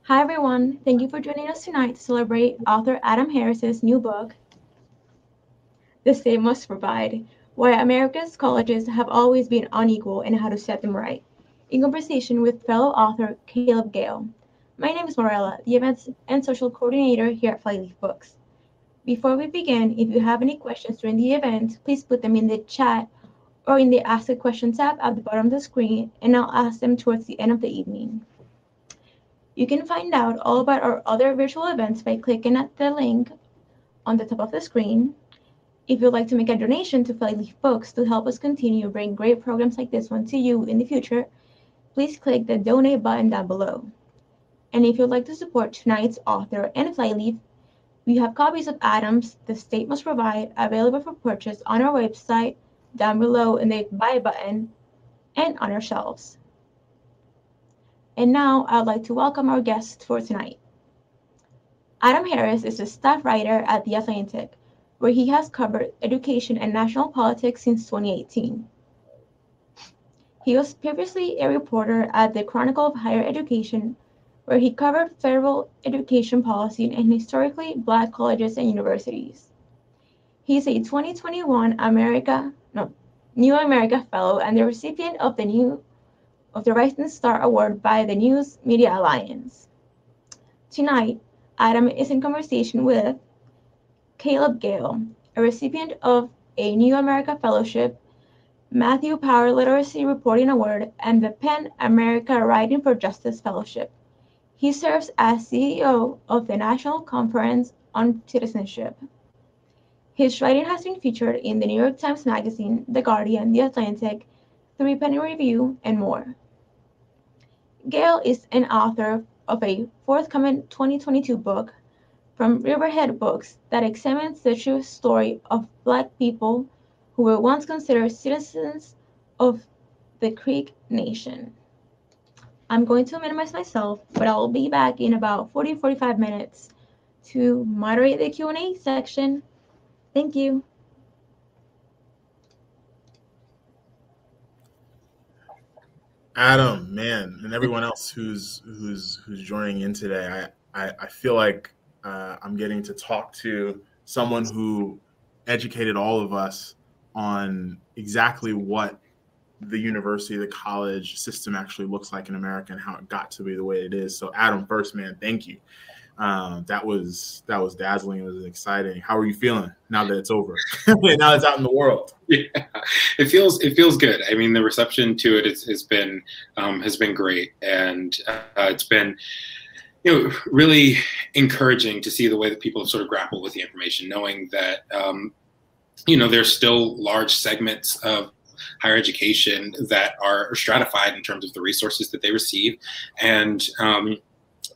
Hi everyone, thank you for joining us tonight to celebrate author Adam Harris's new book, The State Must Provide: Why America's Colleges Have Always Been Unequal and How to Set Them Right, in conversation with fellow author Caleb Gayle. My name is Morella, the Events and Social Coordinator here at Flyleaf Books. Before we begin, if you have any questions during the event, please put them in the chat or in the Ask a Question tab at the bottom of the screen, and I'll ask them towards the end of the evening. You can find out all about our other virtual events by clicking at the link on the top of the screen. If you'd like to make a donation to Flyleaf Books to help us continue bringing great programs like this one to you in the future, please click the donate button down below. And if you'd like to support tonight's author and Flyleaf, we have copies of Adam's The State Must Provide available for purchase on our website, down below in the buy button, and on our shelves. And now I'd like to welcome our guests for tonight. Adam Harris is a staff writer at The Atlantic, where he has covered education and national politics since 2018. He was previously a reporter at the Chronicle of Higher Education, where he covered federal education policy and historically Black colleges and universities. He is a 2021 New America Fellow and the recipient of the Rising Star Award by the News Media Alliance. Tonight, Adam is in conversation with Caleb Gayle, a recipient of a New America Fellowship, Matthew Power Literacy Reporting Award, and the PEN America Writing for Justice Fellowship. He serves as CEO of the National Conference on Citizenship. His writing has been featured in the New York Times Magazine, The Guardian, The Atlantic, Three Penny Review, and more. Gayle is an author of a forthcoming 2022 book from Riverhead Books that examines the true story of Black people who were once considered citizens of the Creek Nation. I'm going to minimize myself, but I'll be back in about 40-45 minutes to moderate the Q&A section. Thank you. Adam, man, and everyone else who's joining in today, I feel like I'm getting to talk to someone who educated all of us on exactly what the university, the college system actually looks like in America and how it got to be the way it is. So, Adam, first, man, thank you. That was dazzling. It was exciting. How are you feeling now that it's over? Now it's out in the world. Yeah, it feels good. I mean, the reception to it has been great, and it's been really encouraging to see the way that people have sort of grappled with the information, knowing that there's still large segments of higher education that are stratified in terms of the resources that they receive, and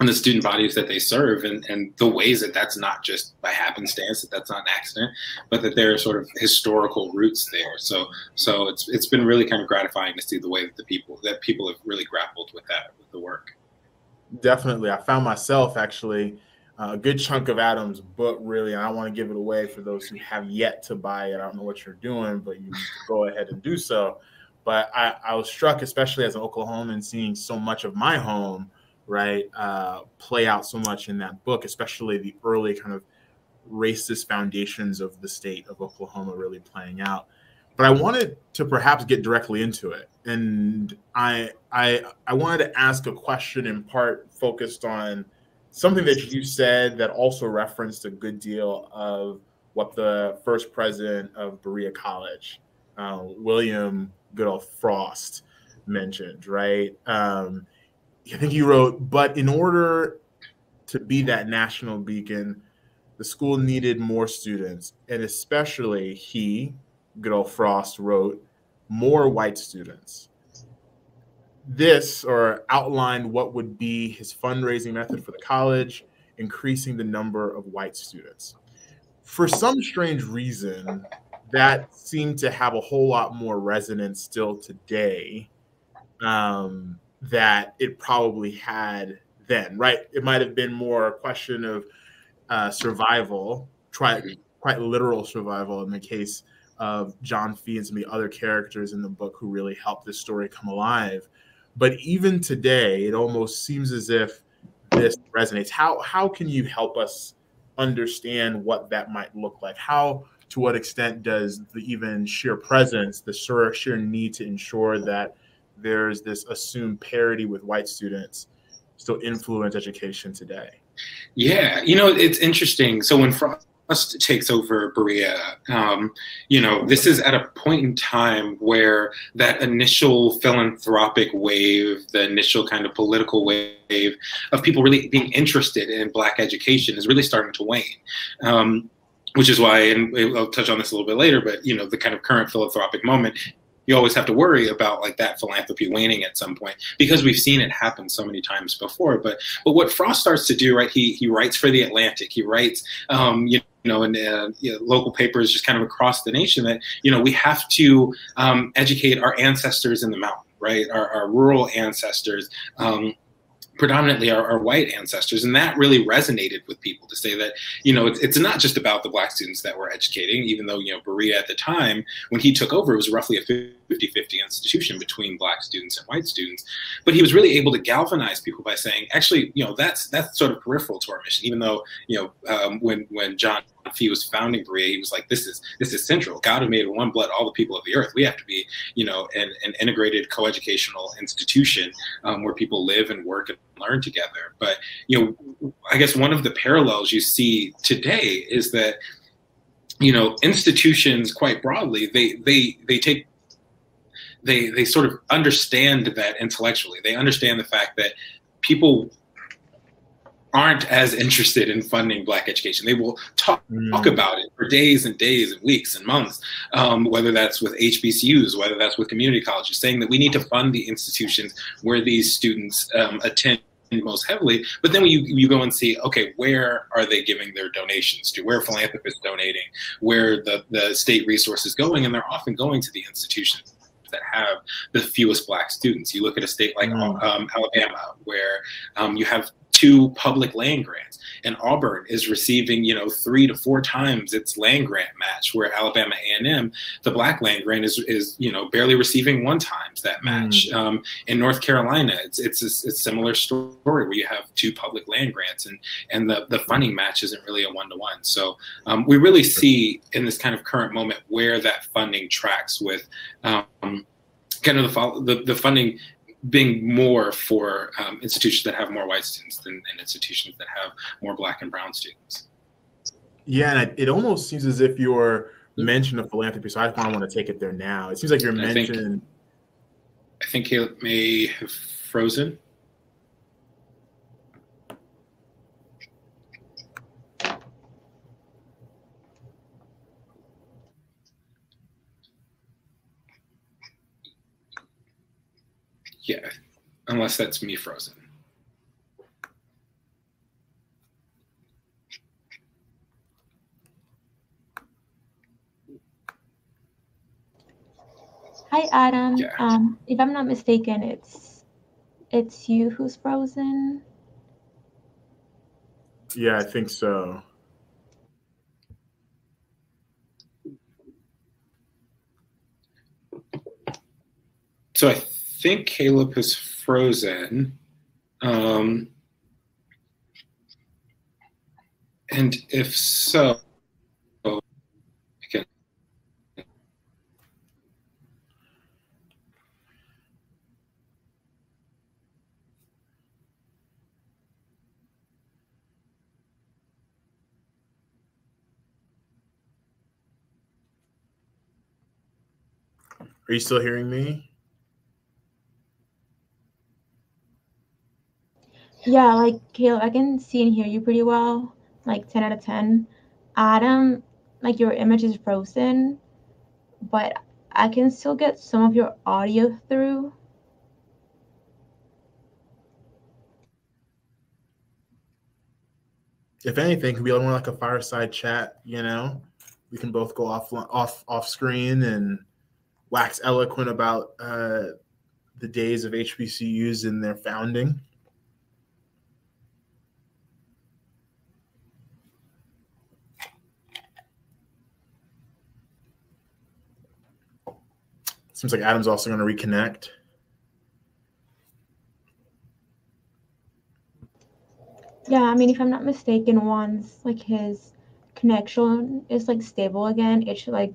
the student bodies that they serve, and the ways that that's not just by happenstance, that's not an accident, but that there are sort of historical roots there. So it's been really kind of gratifying to see the way that people have really grappled with the work. Definitely. I found myself actually a good chunk of Adam's book, really, and I want to give it away for those who have yet to buy it. I don't know what you're doing, but you go ahead and do so. But I was struck, especially as an Oklahoman, seeing so much of my home, right, play out so much in that book, especially the early kind of racist foundations of the state of Oklahoma really playing out. But I wanted to perhaps get directly into it. And I wanted to ask a question in part focused on something that you said that also referenced a good deal of what the first president of Berea College, William good old Frost, mentioned, right? I think he wrote, but in order to be that national beacon, the school needed more students, and especially he, good old Frost, wrote, more white students. This, or outlined what would be his fundraising method for the college, increasing the number of white students. For some strange reason, that seemed to have a whole lot more resonance still today that it probably had then, right? It might have been more a question of survival, quite literal survival in the case of John Fee and some of the other characters in the book who really helped this story come alive. But even today, it almost seems as if this resonates. How can you help us understand what that might look like? How, to what extent does the even sheer presence, the sheer need to ensure that there's this assumed parity with white students still influence education today? Yeah, it's interesting. So when Frost takes over Berea, this is at a point in time where that initial philanthropic wave, the initial kind of political wave of people really being interested in Black education is really starting to wane. Which is why, and I'll touch on this a little bit later, but the kind of current philanthropic moment, you always have to worry about like that philanthropy waning at some point, because we've seen it happen so many times before. But what Frost starts to do, right? He writes for the Atlantic. He writes, in local papers just kind of across the nation that we have to educate our ancestors in the mountain, right? Our rural ancestors. Predominantly our white ancestors, and that really resonated with people, to say that it's not just about the Black students that we're educating, even though Berea at the time when he took over, it was roughly a 50-50 institution between Black students and white students, but he was really able to galvanize people by saying, actually, that's sort of peripheral to our mission, even though when John Fee was founding Berea, he was like, this is central. God who made of one blood all the people of the earth. We have to be an integrated coeducational institution where people live and work and learn together. But I guess one of the parallels you see today is that institutions, quite broadly, they sort of understand that intellectually. They understand the fact that people aren't as interested in funding Black education. They will talk about it for days and days and weeks and months, whether that's with HBCUs, whether that's with community colleges, saying that we need to fund the institutions where these students attend most heavily. But then when you go and see, okay, where are they giving their donations to? Where are philanthropists donating? Where the state resources going? And they're often going to the institutions that have the fewest Black students. You look at a state like Alabama, where you have 2 public land grants, and Auburn is receiving 3 to 4 times its land grant match, where Alabama A&M, the Black land grant is barely receiving 1 times that match. In North Carolina, it's a similar story, where you have 2 public land grants, and the funding match isn't really a 1-to-1. So we really see in this kind of current moment where that funding tracks with kind of the funding being more for institutions that have more white students than institutions that have more Black and brown students. Yeah, and it almost seems as if your mention of philanthropy, so I kind of want to take it there now. It seems like your mention. I think Caleb may have frozen. Yeah, unless that's me frozen. Hi, Adam. Yeah. If I'm not mistaken, it's you who's frozen. Yeah, I think so. So I think Caleb has frozen. And if so, I can. Are you still hearing me? Yeah, like Caleb, I can see and hear you pretty well, like 10 out of 10. Adam, like your image is frozen, but I can still get some of your audio through. If anything, it could be more like a fireside chat. We can both go off screen and wax eloquent about the days of HBCUs and their founding. Seems like Adam's also going to reconnect. Yeah, I mean, if I'm not mistaken, once like his connection is like stable again, it should like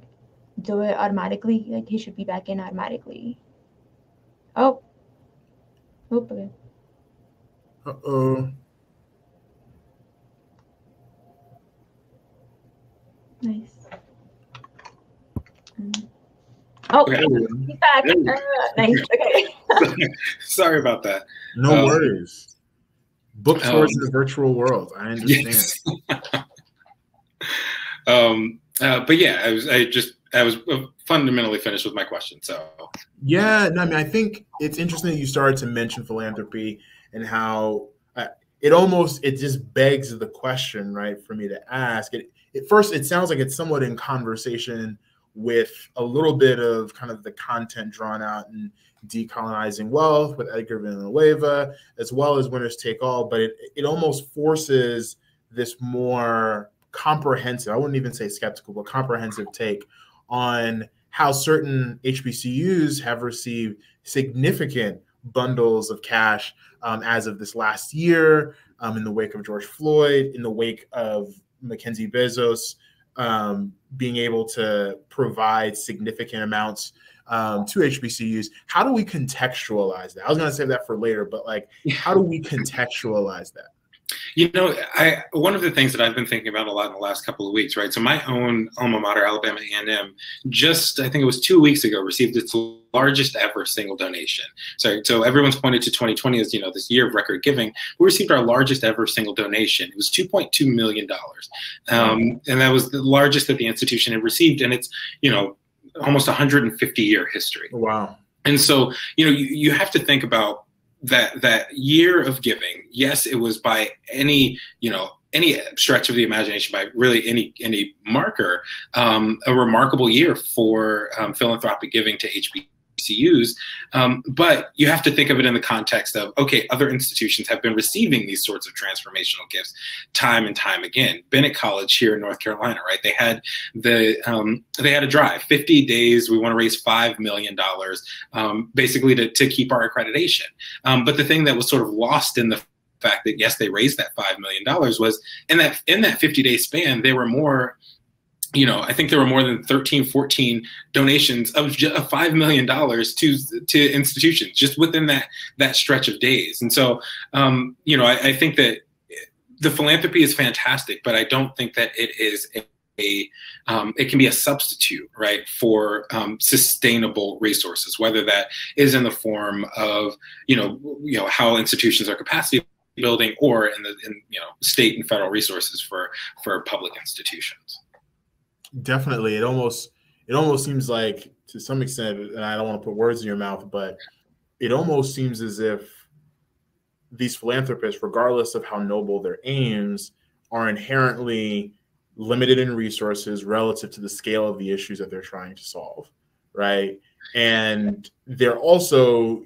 do it automatically. Like he should be back in automatically. Oh, okay. Uh-oh. Nice. Oh, Okay. he's back. Nice. Okay. Sorry about that. No worries. Book tours in the virtual world. I understand. Yes. But yeah, I was fundamentally finished with my question. So yeah, no, I mean, I think it's interesting that you started to mention philanthropy and how it just begs the question, right, for me to ask. First, it sounds like it's somewhat in conversation with a little bit of kind of the content drawn out in Decolonizing Wealth with Edgar Villanueva, as well as Winners Take All, but it almost forces this more comprehensive, I wouldn't even say skeptical, but comprehensive take on how certain HBCUs have received significant bundles of cash as of this last year, in the wake of George Floyd, in the wake of Mackenzie Bezos being able to provide significant amounts to HBCUs. How do we contextualize that? I was going to save that for later, but like, how do we contextualize that? You know, one of the things that I've been thinking about a lot in the last couple of weeks, right? So my own alma mater, Alabama A&M, just, I think it was 2 weeks ago, received its largest ever single donation. So everyone's pointed to 2020 as, this year of record giving. We received our largest ever single donation. It was $2.2 million. And that was the largest that the institution had received. And it's, almost 150-year history. Wow. And so, you have to think about that year of giving. Yes, it was by any stretch of the imagination, by really any marker, a remarkable year for philanthropic giving to HBCUs. But you have to think of it in the context of, okay, other institutions have been receiving these sorts of transformational gifts time and time again. Bennett College here in North Carolina, right? They had a drive, 50 days. We want to raise $5 million, basically to keep our accreditation. But the thing that was sort of lost in the fact that, yes, they raised that $5 million was in that 50-day span, there were more, I think there were more than 13, 14 donations of $5 million to institutions just within that stretch of days. And so, I think that the philanthropy is fantastic, but I don't think that it is it can be a substitute, right, for sustainable resources, whether that is in the form of, how institutions are capacity building, or in state and federal resources for public institutions. Definitely. It almost seems like, to some extent, and I don't want to put words in your mouth, but it almost seems as if these philanthropists, regardless of how noble their aims, are inherently limited in resources relative to the scale of the issues that they're trying to solve, right? And they're also,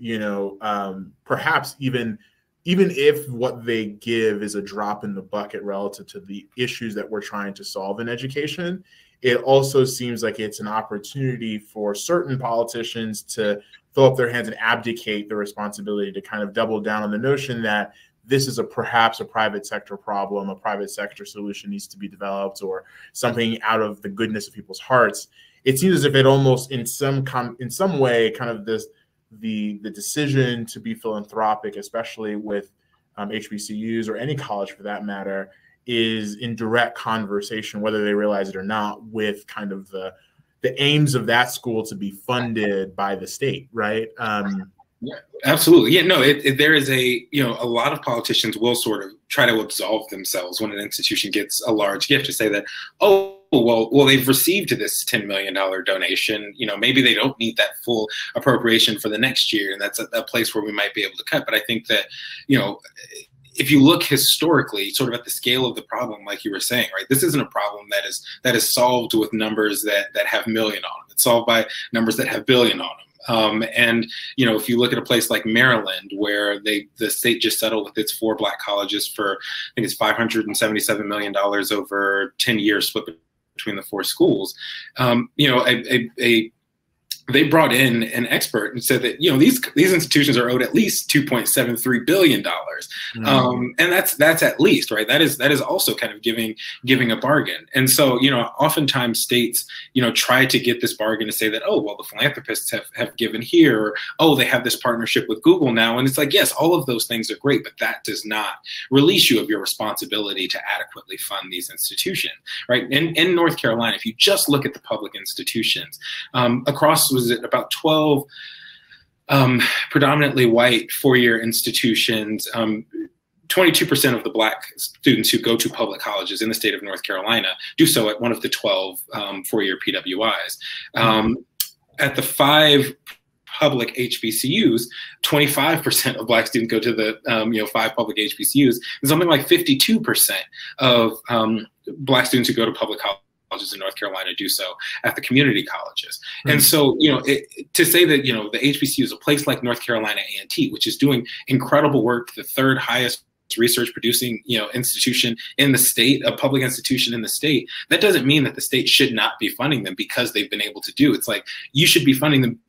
perhaps even if what they give is a drop in the bucket relative to the issues that we're trying to solve in education, it also seems like it's an opportunity for certain politicians to throw up their hands and abdicate the responsibility to kind of double down on the notion that this is perhaps a private sector problem, a private sector solution needs to be developed, or something out of the goodness of people's hearts. It seems as if it almost in some way kind of the decision to be philanthropic, especially with HBCUs or any college for that matter, is in direct conversation, whether they realize it or not, with kind of the aims of that school to be funded by the state, right? Yeah, absolutely. Yeah, no, there is a lot of politicians will sort of try to absolve themselves when an institution gets a large gift to say that, oh, well, they've received this $10 million donation. Maybe they don't need that full appropriation for the next year, and that's a place where we might be able to cut. But I think that, if you look historically, sort of at the scale of the problem, like you were saying, right, this isn't a problem that is solved with numbers that have million on them. It's solved by numbers that have billion on them. And if you look at a place like Maryland, where the state just settled with its 4 Black colleges for, I think it's $577 million over 10 years split between the 4 schools, they brought in an expert and said that, these institutions are owed at least $2.73 billion. And that's at least, right? That is also kind of giving a bargain. And so, oftentimes states, try to get this bargain to say that, oh, well, the philanthropists have given here, or, oh, they have this partnership with Google now. And it's like, yes, all of those things are great, but that does not release you of your responsibility to adequately fund these institutions, right? In North Carolina, if you just look at the public institutions, across, was it about 12 predominantly white four-year institutions, 22% of the Black students who go to public colleges in the state of North Carolina do so at one of the 12 four-year PWIs. At the 5 public HBCUs, 25% of Black students go to the 5 public HBCUs, and something like 52% of Black students who go to public colleges in North Carolina do so at the community colleges. And so, to say that, the HBCU is a place like North Carolina A&T, which is doing incredible work, the 3rd highest research producing, institution in the state, a public institution in the state, that doesn't mean that the state should not be funding them because they've been able to do. It's like, you should be funding them.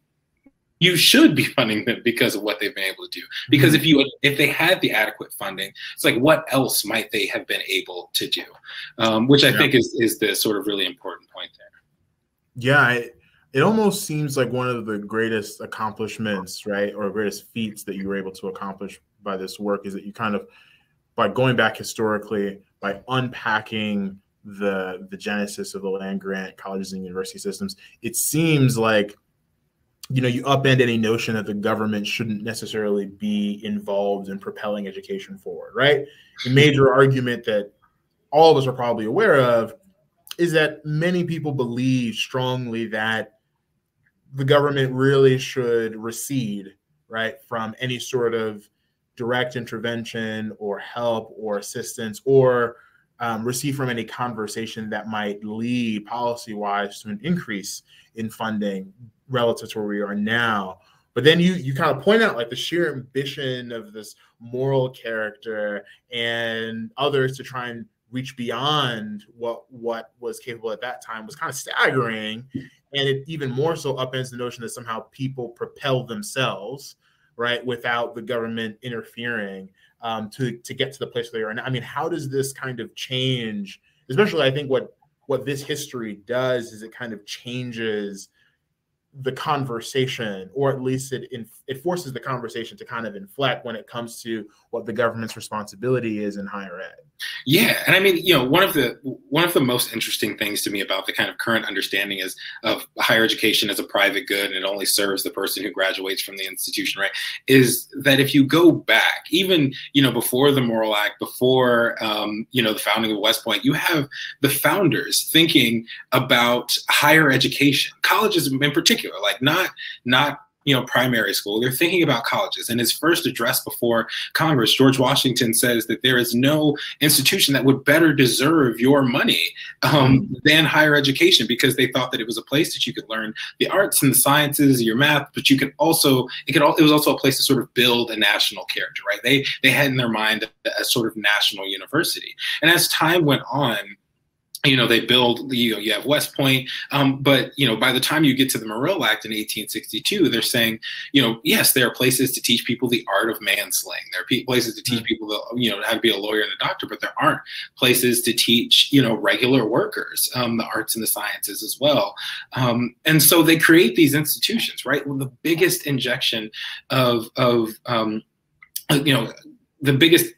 You should be funding them because of what they've been able to do. Because if they had the adequate funding, it's like, what else might they have been able to do? Which I think is the sort of really important point there. Yeah, it almost seems like one of the greatest accomplishments, right, or greatest feats that you were able to accomplish by this work is that you kind of, by going back historically, by unpacking the genesis of the land grant colleges and university systems, it seems like, you upend any notion that the government shouldn't necessarily be involved in propelling education forward, right? The major argument that all of us are probably aware of is that many people believe strongly that the government really should recede, right, from any sort of direct intervention or help or assistance, or receive from any conversation that might lead policy-wise to an increase in funding relative to where we are now. But then you kind of point out like the sheer ambition of this moral character and others to try and reach beyond what was capable at that time was kind of staggering. And it even more so upends the notion that somehow people propel themselves, right, without the government interfering to get to the place where they are now. I mean, how does this kind of change, especially I think what this history does is it kind of changes the conversation, or at least it forces the conversation to kind of inflect when it comes to what the government's responsibility is in higher ed. Yeah, and I mean, one of the most interesting things to me about the kind of current understanding of higher education as a private good and it only serves the person who graduates from the institution, right, is that if you go back, even before the Morrill Act, before the founding of West Point, you have the founders thinking about higher education, colleges in particular, like not primary school. They're thinking about colleges. In his first address before Congress, George Washington says that there is no institution that would better deserve your money than higher education, because they thought that it was a place that you could learn the arts and the sciences, your math, but it was also a place to sort of build a national character, right? They had in their mind a sort of national university. And as time went on, they build, you have West Point, but, by the time you get to the Morrill Act in 1862, they're saying, yes, there are places to teach people the art of manslaying. There are places to teach people, how to be a lawyer and a doctor, but there aren't places to teach, regular workers, the arts and the sciences as well. And so they create these institutions, right? Well, the biggest injection of the biggest,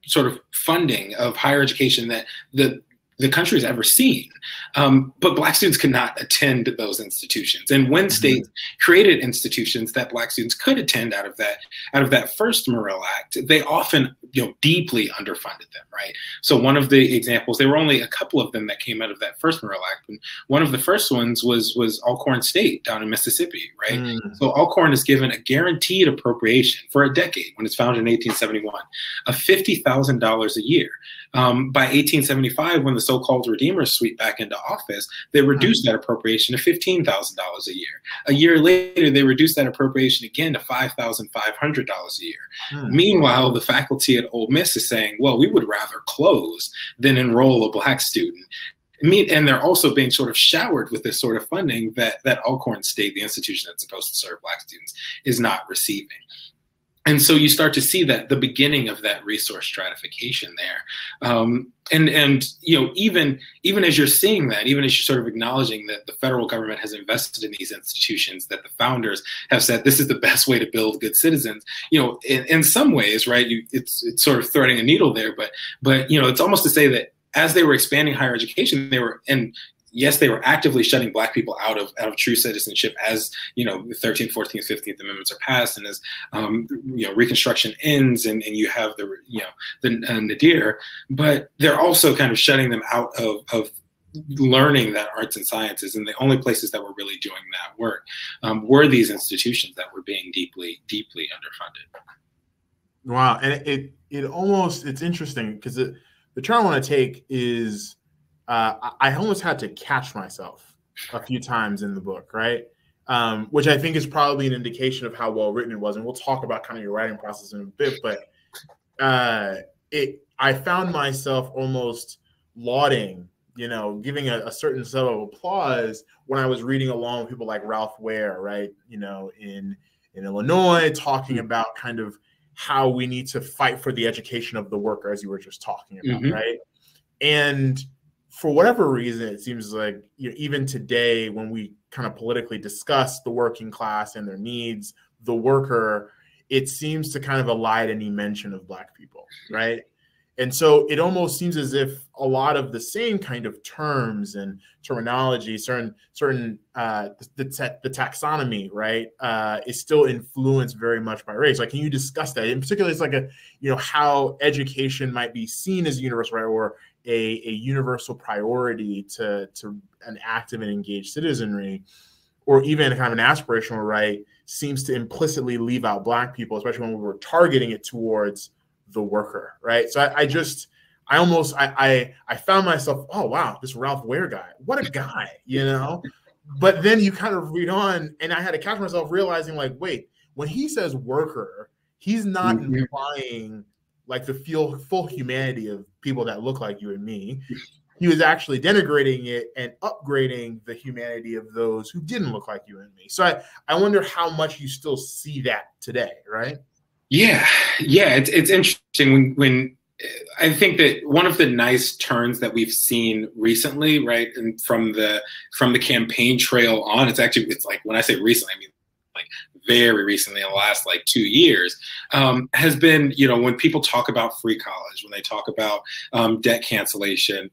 sort of funding of higher education that the country has ever seen. But Black students could not attend those institutions. And when states created institutions that Black students could attend out of that first Morrill Act, they often deeply underfunded them, right? So one of the examples, there were only a couple of them that came out of that first Morrill Act. And one of the first ones was Alcorn State down in Mississippi, right? So Alcorn is given a guaranteed appropriation for a decade when it's founded in 1871 of $50,000 a year. By 1875, when the so-called Redeemers sweep back into office, they reduced that appropriation to $15,000 a year. A year later, they reduced that appropriation again to $5,500 a year. Meanwhile, the faculty at Ole Miss is saying, well, we would rather close than enroll a Black student. And they're also being sort of showered with this sort of funding that Alcorn State, the institution that's supposed to serve Black students, is not receiving. And so you start to see that the beginning of that resource stratification there. And you know, even as you're seeing that, even as you're sort of acknowledging that the federal government has invested in these institutions, that the founders have said this is the best way to build good citizens, you know, in some ways, right, it's sort of threading a needle there, but you know, it's almost to say that as they were expanding higher education, yes, they were actively shutting Black people out of true citizenship as, you know, the 13th, 14th, 15th Amendments are passed, and as, you know, Reconstruction ends, and you have the, you know, the nadir, but they're also kind of shutting them out of learning that arts and sciences, and the only places that were really doing that work were these institutions that were being deeply, deeply underfunded. Wow, and it almost, it's interesting because the turn I want to take is, I almost had to catch myself a few times in the book, right? Which I think is probably an indication of how well written it was. And we'll talk about kind of your writing process in a bit, but I found myself almost lauding, you know, giving a certain set of applause when I was reading along with people like Ralph Ware, right? You know, in Illinois, talking about kind of how we need to fight for the education of the worker, as you were just talking about, right? And for whatever reason, it seems like, you know, even today, when we kind of politically discuss the working class and their needs, the worker, it seems to kind of elide any mention of Black people, right? And so it almost seems as if a lot of the same kind of terms and terminology, certain the taxonomy, right, is still influenced very much by race. Like, can you discuss that? In particular, it's like you know, how education might be seen as universal, right, or a universal priority to an active and engaged citizenry, or even kind of an aspirational right, seems to implicitly leave out Black people, especially when we're targeting it towards the worker, right? So I found myself, oh wow, this Ralph Ware guy, what a guy, you know? But then you kind of read on, and I had to catch myself realizing, like, wait, when he says worker, he's not implying like the full humanity of people that look like you and me. He was actually denigrating it and upgrading the humanity of those who didn't look like you and me. So I wonder how much you still see that today, right? Yeah, it's interesting when I think that one of the nice turns that we've seen recently, right, and from the campaign trail on, it's like, when I say recently, I mean like very recently, in the last like 2 years, has been, you know, when people talk about free college, when they talk about debt cancellation,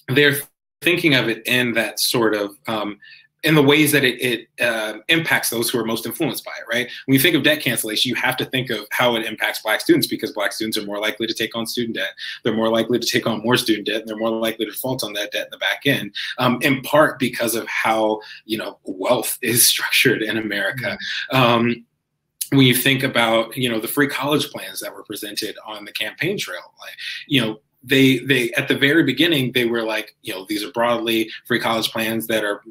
they're thinking of it in that sort of in the ways that it impacts those who are most influenced by it, right? When you think of debt cancellation, you have to think of how it impacts Black students, because Black students are more likely to take on student debt. They're more likely to take on more student debt, and they're more likely to default on that debt in the back end, in part because of how, you know, wealth is structured in America. When you think about, you know, the free college plans that were presented on the campaign trail, like, you know, they at the very beginning, they were like, you know, these are broadly free college plans that are,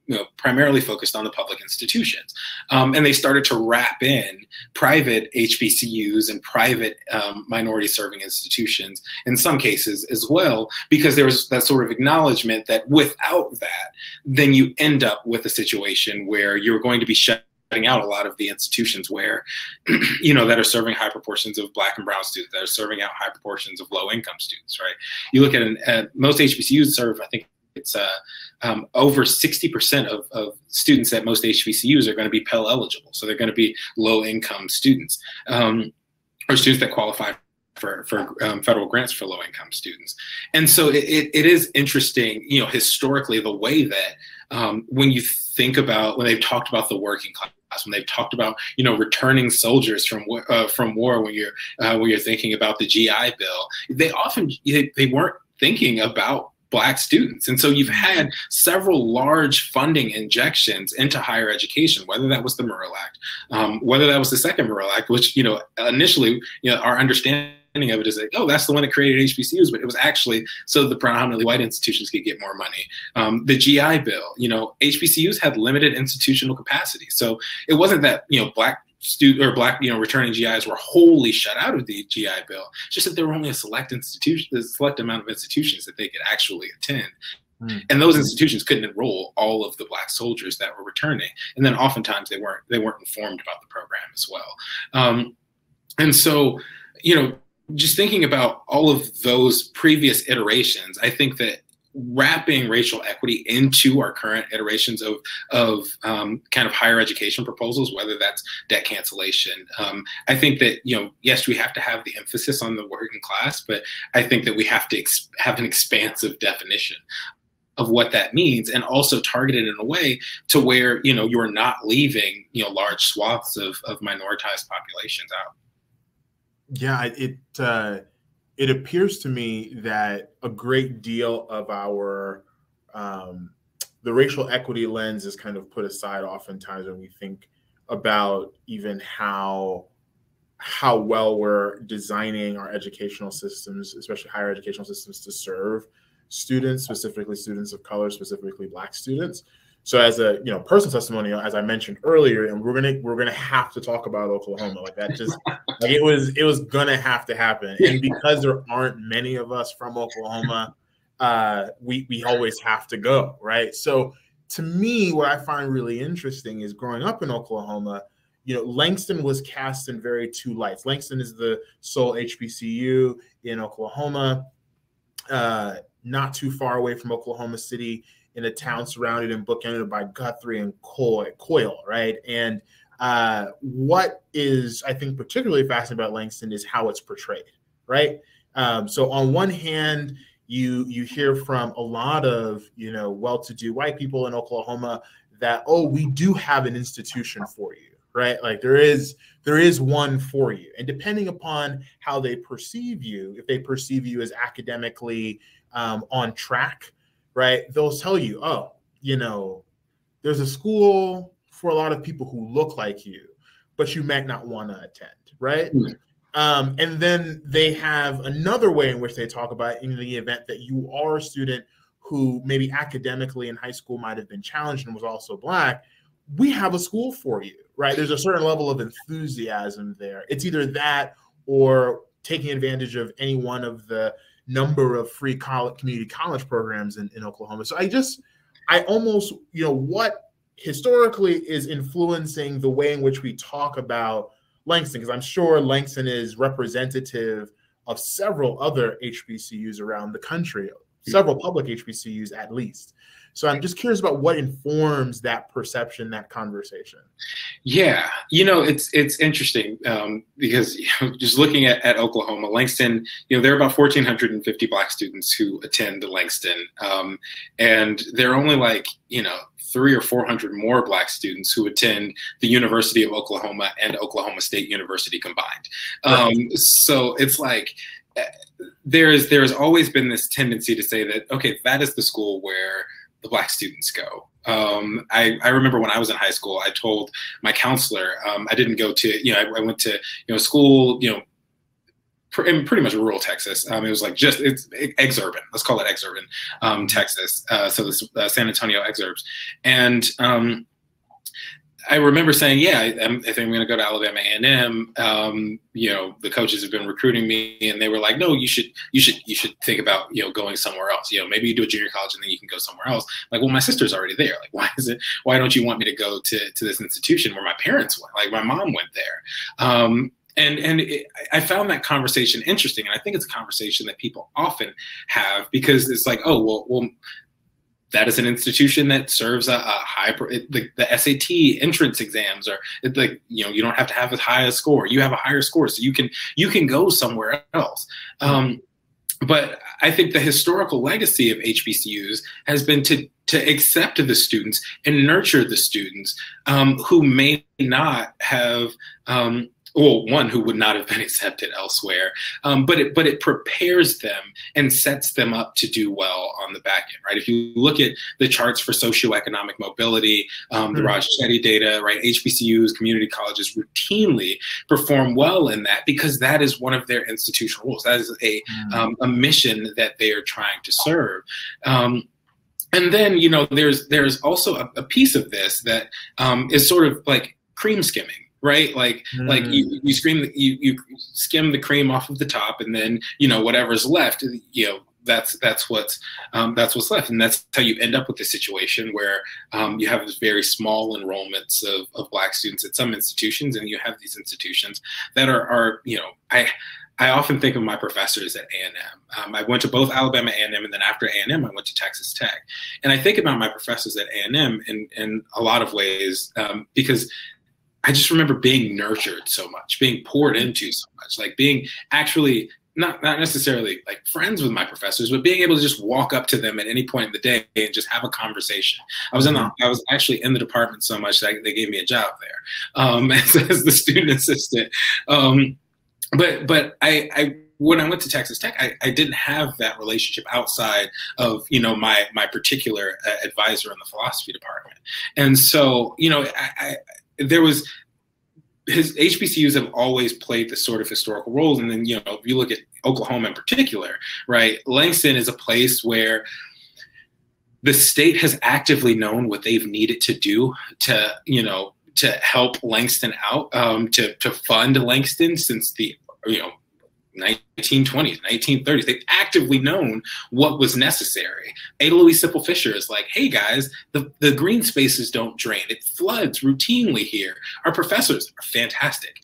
you know, primarily focused on the public institutions. And they started to wrap in private HBCUs and private minority serving institutions in some cases as well, because there was that sort of acknowledgement that without that, then you end up with a situation where you're going to be shutting out a lot of the institutions where, you know, that are serving high proportions of Black and brown students, that are serving out high proportions of low income students, right? You look at most HBCUs serve, I think, it's over 60% of students at most HBCUs are going to be Pell eligible. So they're going to be low income students, or students that qualify for federal grants for low income students. And so it is interesting, you know, historically, the way that when you think about, when they've talked about the working class, when they've talked about, you know, returning soldiers from war, when you're thinking about the GI Bill, they weren't thinking about Black students. And so you've had several large funding injections into higher education, whether that was the Murrell Act, whether that was the second Murrell Act, which, you know, initially, you know, our understanding of it is like, oh, that's the one that created HBCUs, but it was actually so the predominantly white institutions could get more money. The GI Bill, you know, HBCUs had limited institutional capacity. So it wasn't that, you know, Black, you know, returning GIs were wholly shut out of the GI Bill. It's just that there were only a select amount of institutions that they could actually attend. And those institutions couldn't enroll all of the Black soldiers that were returning. And then oftentimes they weren't informed about the program as well. And so, just thinking about all of those previous iterations, I think that wrapping racial equity into our current iterations of kind of higher education proposals, whether that's debt cancellation, I think that, yes, we have to have the emphasis on the working class, but I think that we have to have an expansive definition of what that means, and also target it in a way to where, you're not leaving, large swaths of minoritized populations out. Yeah, it appears to me that a great deal of our the racial equity lens is kind of put aside oftentimes when we think about even how well we're designing our educational systems, especially higher educational systems, to serve students, specifically students of color, specifically Black students. So as a personal testimonial, as I mentioned earlier, and we're gonna have to talk about Oklahoma, like that just like it was gonna have to happen. And because there aren't many of us from Oklahoma, we always have to go, right? So to me, what I find really interesting is growing up in Oklahoma, Langston was cast in very two lights. Langston is the sole HBCU in Oklahoma, not too far away from Oklahoma City, in a town surrounded and bookended by Guthrie and Coyle, right? And what is, I think, particularly fascinating about Langston is how it's portrayed, right? So on one hand, you hear from a lot of, well-to-do white people in Oklahoma that, oh, we do have an institution for you, right? Like there is one for you. And depending upon how they perceive you, if they perceive you as academically on track, right, they'll tell you, oh, there's a school for a lot of people who look like you, but you might not want to attend, right? And then they have another way in which they talk about in the event that you are a student who maybe academically in high school might have been challenged and was also Black, we have a school for you, right? There's a certain level of enthusiasm there. It's either that or taking advantage of any one of the number of free community college programs in Oklahoma. So I almost, what historically is influencing the way in which we talk about Langston, because I'm sure Langston is representative of several other HBCUs around the country, several public HBCUs at least. So I'm just curious about what informs that perception, that conversation. Yeah, it's interesting because just looking at Oklahoma, Langston, there are about 1,450 Black students who attend Langston, and there are only 300 or 400 more Black students who attend the University of Oklahoma and Oklahoma State University combined. Right. So it's like there's always been this tendency to say that, okay, that is the school where the Black students go. I remember when I was in high school, I told my counselor, I didn't go to, I went to, school, in pretty much rural Texas. It was it's exurban. Let's call it exurban, Texas. So this San Antonio exurbs. And I remember saying, yeah, I think I'm going to go to Alabama A&M. The coaches have been recruiting me, and they were like, no, you should think about, going somewhere else. Maybe you do a junior college and then you can go somewhere else. Like, well, my sister's already there. Like, why don't you want me to go to this institution where my parents went? Like, my mom went there. I found that conversation interesting. And I think it's a conversation that people often have because it's like, oh, well, that is an institution that serves a high, the SAT entrance exams are you don't have to have as high a score. You have a higher score, so you can go somewhere else. But I think the historical legacy of HBCUs has been to accept the students and nurture the students who may not have one who would not have been accepted elsewhere, but it prepares them and sets them up to do well on the back end, right? If you look at the charts for socioeconomic mobility, the Raj Chetty data, right? HBCUs, community colleges routinely perform well in that because that is one of their institutional rules. That is a mission that they are trying to serve. And then, there's also a piece of this that is sort of like cream skimming. Right, like you skim the cream off of the top, and then whatever's left, that's what's left, and that's how you end up with the situation where you have this very small enrollments of Black students at some institutions, and you have these institutions that are I often think of my professors at A&M. I went to both Alabama A&M, and then after A&M, I went to Texas Tech. And I think about my professors at A&M in a lot of ways because I just remember being nurtured so much, being poured into so much, like being actually not necessarily like friends with my professors, but being able to just walk up to them at any point in the day and just have a conversation. I was actually in the department so much that they gave me a job there as the student assistant. But I when I went to Texas Tech, I didn't have that relationship outside of, my particular advisor in the philosophy department. And so, there was his HBCUs have always played this sort of historical roles. And then, if you look at Oklahoma in particular, right, Langston is a place where the state has actively known what they've needed to do to help Langston out, to fund Langston since the 1920s, 1930s. They've actively known what was necessary. Ada Louise Sippel Fisher is like, hey guys, the green spaces don't drain. It floods routinely here. Our professors are fantastic.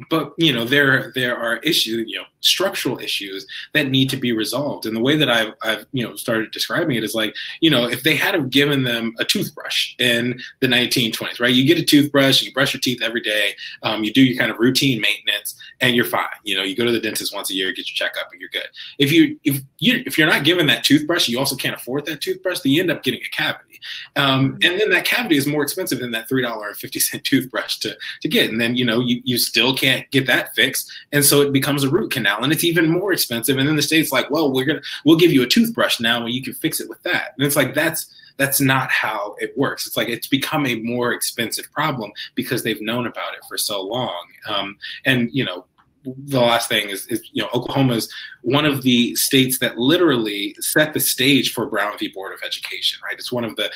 But there are issues, structural issues that need to be resolved. And the way that I've started describing it is like, if they had given them a toothbrush in the 1920s, right? You get a toothbrush, you brush your teeth every day, you do your kind of routine maintenance, and you're fine. You go to the dentist once a year, get your checkup, and you're good. If you're not given that toothbrush, you also can't afford that toothbrush, then you end up getting a cavity. And then that cavity is more expensive than that $3.50 toothbrush to get. And then you still can't get that fixed, and so it becomes a root canal, and it's even more expensive. And then the state's like, well, we'll give you a toothbrush now, and you can fix it with that. And it's like that's not how it works. It's like it's become a more expensive problem because they've known about it for so long. And the last thing is Oklahoma is one of the states that literally set the stage for Brown v. Board of Education, right? It's one of the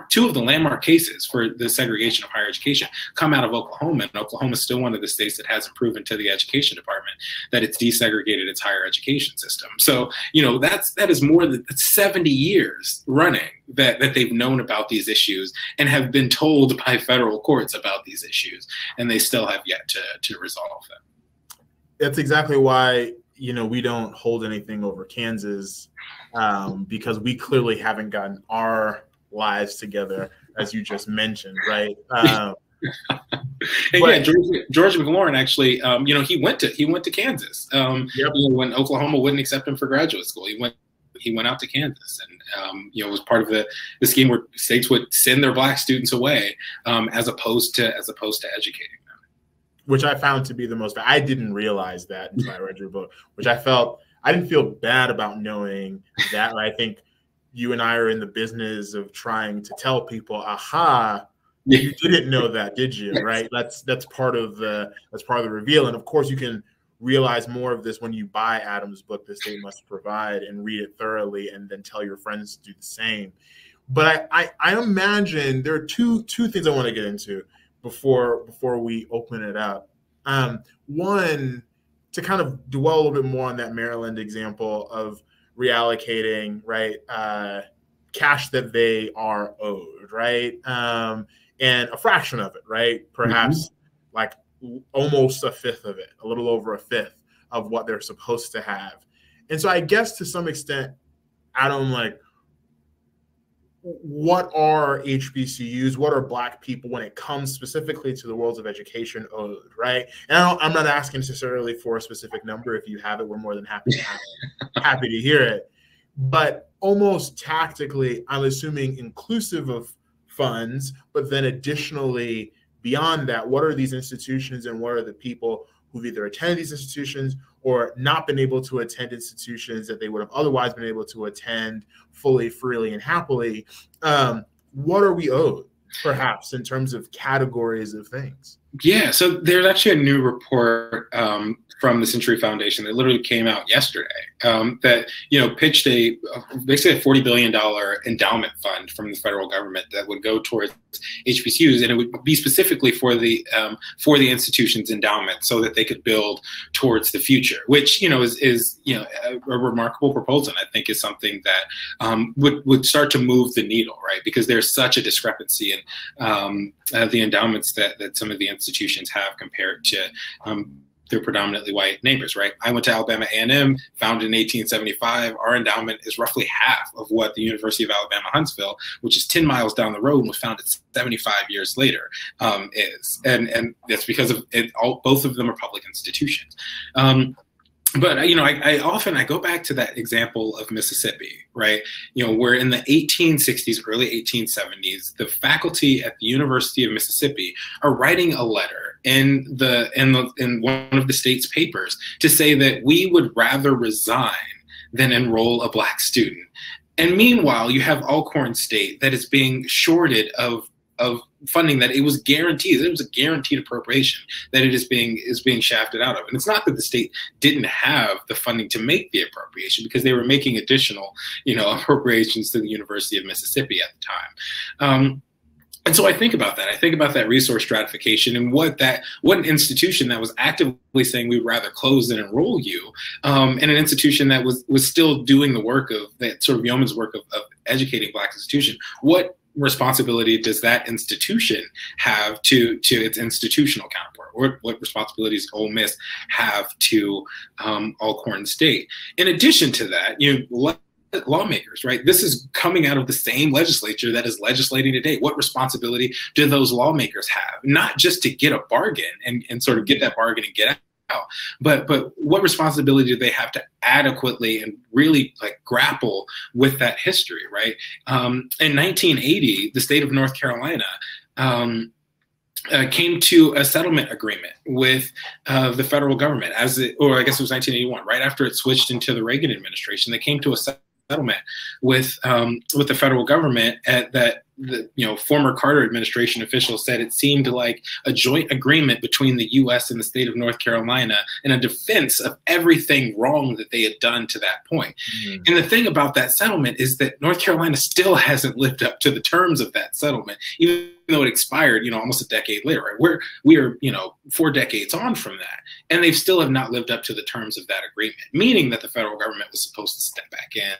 two of the landmark cases for the segregation of higher education come out of Oklahoma, and Oklahoma is still one of the states that hasn't proven to the education department that it's desegregated its higher education system. So, that is more than 70 years running that they've known about these issues and have been told by federal courts about these issues, and they still have yet to resolve them. That's exactly why, we don't hold anything over Kansas, because we clearly haven't gotten our lives together, as you just mentioned, right? And George McLaurin actually, he went to Kansas. When Oklahoma wouldn't accept him for graduate school, he went out to Kansas, and was part of the scheme where states would send their Black students away, as opposed to educating them. Which I found to be the most. I didn't realize that until I read your book, which I didn't feel bad about knowing that. I think you and I are in the business of trying to tell people, aha, you didn't know that, did you? Right? That's part of the reveal. And of course, you can realize more of this when you buy Adam's book, The State Must Provide, and read it thoroughly, and then tell your friends to do the same. But I imagine there are two things I want to get into before we open it up. One, to kind of dwell a little bit more on that Maryland example of reallocating, right, cash that they are owed, right, and a fraction of it, right, perhaps like almost a fifth of it, a little over a fifth of what they're supposed to have. And so I guess to some extent, Adam, like, what are HBCUs? What are Black people when it comes specifically to the worlds of education owed, right? And I'm not asking necessarily for a specific number. If you have it, we're more than happy to hear it. But almost tactically, I'm assuming inclusive of funds, but then additionally beyond that, what are these institutions and what are the people who've either attended these institutions or not been able to attend institutions that they would have otherwise been able to attend fully, freely, and happily? What are we owed, perhaps, in terms of categories of things? Yeah, so there's actually a new report from the Century Foundation that literally came out yesterday that pitched basically a $40 billion endowment fund from the federal government that would go towards HBCUs, and it would be specifically for the institution's endowment, so that they could build towards the future. Which is a remarkable proposal, and I think is something that would start to move the needle, right? Because there's such a discrepancy in the endowments that some of the institutions have compared to their predominantly white neighbors, right? I went to Alabama A&M, founded in 1875. Our endowment is roughly half of what the University of Alabama Huntsville, which is 10 miles down the road and was founded 75 years later, is. And that's because of it. Both of them are public institutions. But I often go back to that example of Mississippi, right? Where in the 1860s, early 1870s, the faculty at the University of Mississippi are writing a letter in one of the state's papers to say that we would rather resign than enroll a Black student. And meanwhile, you have Alcorn State that is being shorted of funding that it was guaranteed. It was a guaranteed appropriation that it is being shafted out of. And it's not that the state didn't have the funding to make the appropriation, because they were making additional, appropriations to the University of Mississippi at the time. And so I think about that. I think about that resource stratification and what an institution that was actively saying we'd rather close than enroll you, and an institution that was still doing the work of that sort of yeoman's work of educating Black institution. What responsibility does that institution have to its institutional counterpart? What responsibilities Ole Miss have to Alcorn State? In addition to that, lawmakers, right? This is coming out of the same legislature that is legislating today. What responsibility do those lawmakers have? Not just to get a bargain and sort of get that bargain and get out, but what responsibility do they have to adequately and really grapple with that history, right? In 1980, the state of North Carolina came to a settlement agreement with the federal government, or I guess it was 1981, right after it switched into the Reagan administration. They came to a settlement with the federal government that the former Carter administration officials said it seemed like a joint agreement between the U.S. and the state of North Carolina in a defense of everything wrong that they had done to that point. Mm-hmm. And the thing about that settlement is that North Carolina still hasn't lived up to the terms of that settlement, even though it expired, almost a decade later. Right? We are 4 decades on from that, and they still have not lived up to the terms of that agreement, meaning that the federal government was supposed to step back in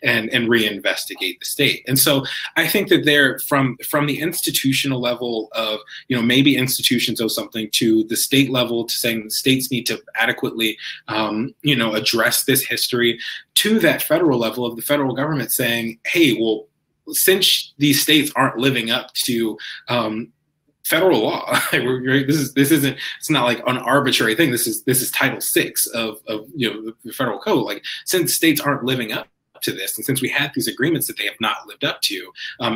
and reinvestigate the state. And so I think that they're from the institutional level of, maybe institutions owe something, to the state level, to saying the states need to adequately, address this history, to that federal level of the federal government saying, hey, well, since these states aren't living up to federal law, it's not like an arbitrary thing. This is Title VI of the federal code. Since states aren't living up to this, and since we had these agreements that they have not lived up to,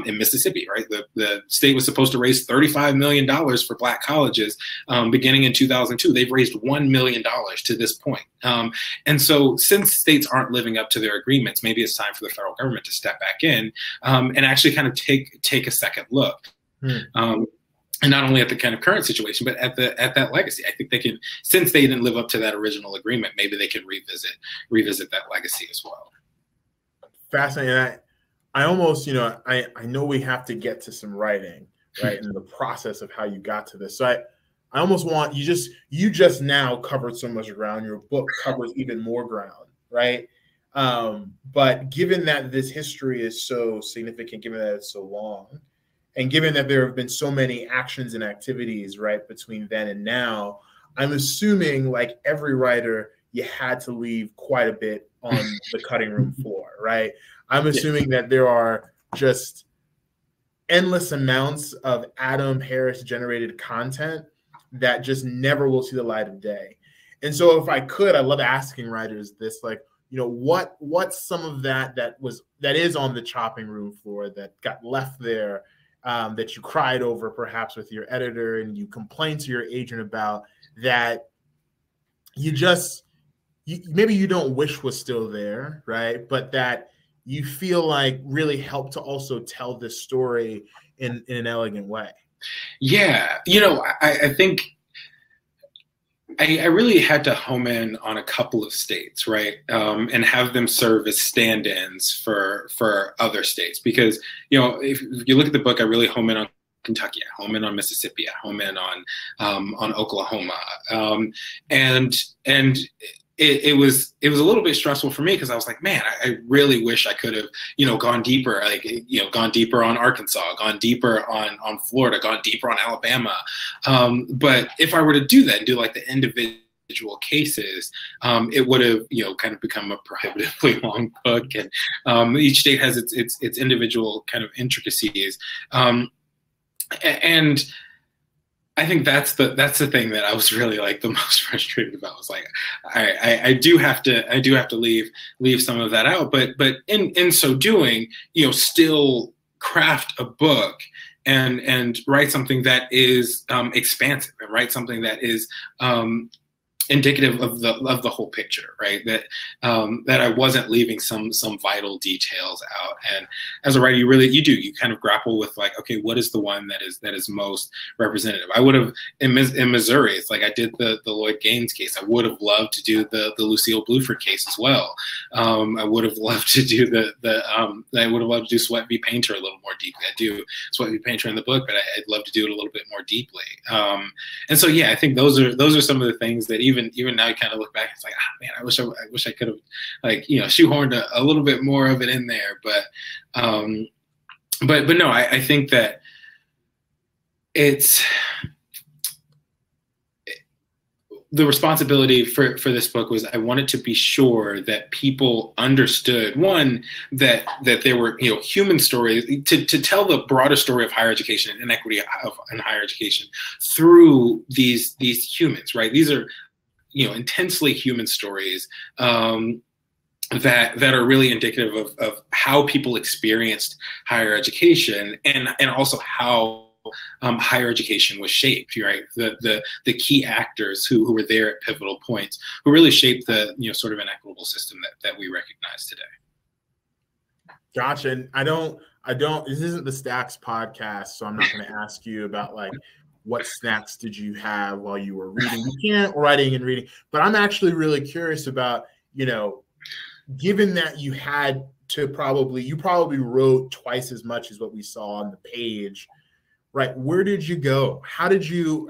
in Mississippi, right? The state was supposed to raise $35 million for Black colleges beginning in 2002. They've raised $1 million to this point. And so since states aren't living up to their agreements, maybe it's time for the federal government to step back in and actually kind of take a second look. And not only at the kind of current situation, but at that legacy. I think they can, since they didn't live up to that original agreement, maybe they can revisit that legacy as well. Fascinating. I almost, I know we have to get to some writing, right, in the process of how you got to this. So I almost want you just now covered so much ground. Your book covers even more ground, right? But given that this history is so significant, given that it's so long, and given that there have been so many actions and activities, right, between then and now, I'm assuming, like every writer, you had to leave quite a bit on the cutting room floor, right? I'm assuming that there are just endless amounts of Adam Harris generated content that just never will see the light of day. And so if I could, I love asking writers this, what's some of that is on the chopping room floor that got left there, that you cried over perhaps with your editor and you complained to your agent about, that maybe you don't wish was still there, right? But that you feel like really helped to also tell this story in an elegant way. Yeah, I think I really had to home in on a couple of states, right, and have them serve as stand-ins for other states. Because if you look at the book, I really home in on Kentucky, I home in on Mississippi, I home in on Oklahoma, and it was a little bit stressful for me because I was like, man, I really wish I could have, gone deeper, gone deeper on Arkansas, gone deeper on Florida, gone deeper on Alabama. But if I were to do that and do like the individual cases, it would have, kind of become a prohibitively long book. And each state has its individual kind of intricacies. And I think that's the thing that I was really like the most frustrated about. I was like, I do have to leave some of that out, but in so doing, still craft a book and write something that is expansive, and write something that is indicative of the whole picture, right? That I wasn't leaving some vital details out. And as a writer, you kind of grapple with like, okay, what is the one that is most representative? I would have in Missouri, it's like I did the Lloyd Gaines case. I would have loved to do the Lucille Bluford case as well. I would have loved to do I would have loved to do Sweat v. Painter a little more deeply. I do Sweat v. Painter in the book, but I'd love to do it a little bit more deeply. And so yeah, I think those are some of the things that even now you kind of look back, it's like, man, I wish I could have shoehorned a little bit more of it in there. But no, I think that the responsibility for this book was I wanted to be sure that people understood, one, that there were human stories to tell the broader story of higher education and inequity in higher education through these humans, right? These are intensely human stories that are really indicative of how people experienced higher education and also how higher education was shaped, right? The key actors who were there at pivotal points, who really shaped the sort of inequitable system that we recognize today. Gotcha. And this isn't the Stacks podcast, so I'm not going to ask you about like what snacks did you have while you were reading? You can't writing and reading, but I'm actually really curious about, given that you had to you probably wrote twice as much as what we saw on the page, right? Where did you go? How did you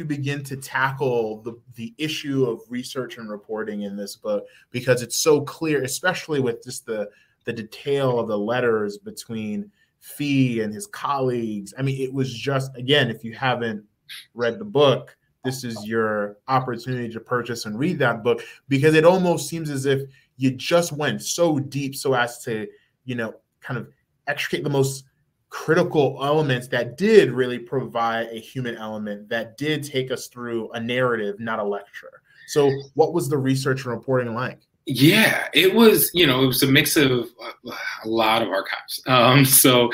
begin to tackle the issue of research and reporting in this book? Because it's so clear, especially with just the detail of the letters between Fee and his colleagues. I mean, it was just, again, if you haven't read the book, this is your opportunity to purchase and read that book, because it almost seems as if you just went so deep so as to, kind of extricate the most critical elements that did really provide a human element, that did take us through a narrative, not a lecture. So what was the research and reporting like? Yeah, it was, it was a mix of a lot of archives. Shout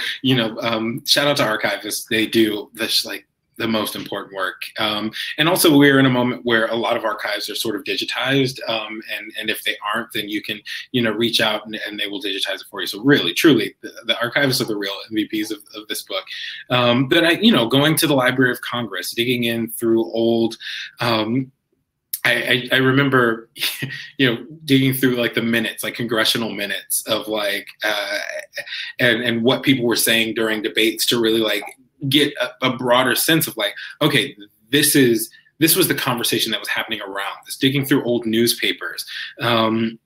out to archivists. They do this like the most important work. And also we're in a moment where a lot of archives are sort of digitized. And if they aren't, then you can, reach out and they will digitize it for you. So really, truly, the archivists are the real MVPs of this book. But going to the Library of Congress, digging in through old, I remember, digging through like the minutes, like congressional minutes of like, and what people were saying during debates to really like get a broader sense of like, okay, this was the conversation that was happening around this. Digging through old newspapers. I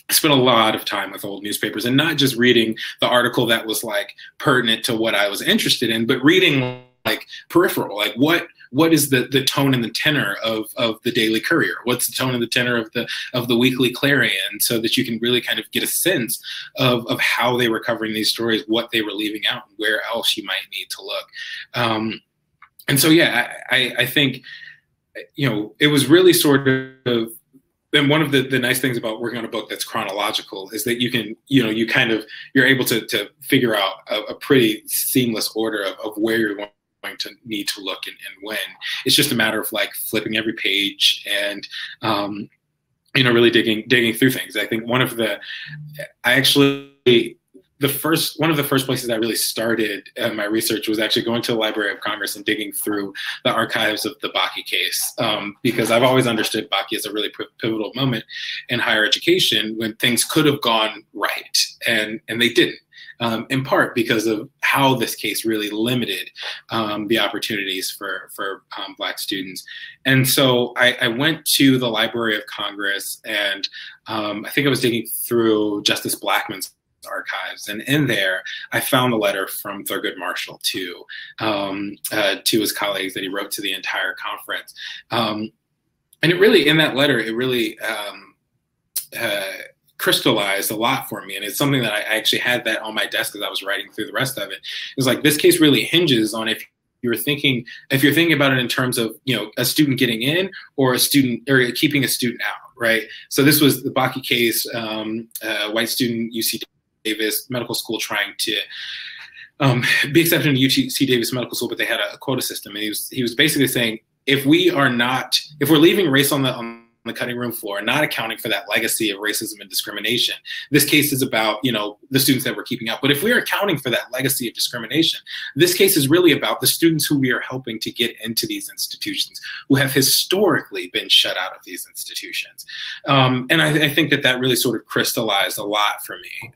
spent a lot of time with old newspapers, and not just reading the article that was like pertinent to what I was interested in, but reading like peripheral, like what is the tone and the tenor of the Daily Courier? What's the tone and the tenor of the Weekly Clarion, so that you can really kind of get a sense of how they were covering these stories, what they were leaving out, and where else you might need to look. And so, yeah, I think, it was really sort of, and one of the nice things about working on a book that's chronological is that you can, you're able to figure out a pretty seamless order of where you're going to need to look and when. It's just a matter of like flipping every page and really digging through things. I think I actually one of the first places I really started my research was actually going to the Library of Congress and digging through the archives of the Bakke case, because I've always understood Bakke as a really pivotal moment in higher education when things could have gone right, and they didn't. In part because of how this case really limited the opportunities for Black students. And so I went to the Library of Congress, and I think I was digging through Justice Blackmun's archives, and in there I found the letter from Thurgood Marshall to his colleagues that he wrote to the entire conference. And it really, in that letter, it really crystallized a lot for me, and it's something that I actually had that on my desk as I was writing through the rest of it. It was like, this case really hinges on if you're thinking about it in terms of, you know, a student getting in or a student, or keeping a student out, right? So this was the Bakke case, white student, UC Davis Medical School, trying to be accepted into UC Davis Medical School, but they had a quota system, and he was basically saying, if we're leaving race on the cutting room floor, not accounting for that legacy of racism and discrimination. This case is about, you know, the students that we're keeping out. But if we're accounting for that legacy of discrimination, this case is really about the students who we are helping to get into these institutions, who have historically been shut out of these institutions. And I think that really sort of crystallized a lot for me,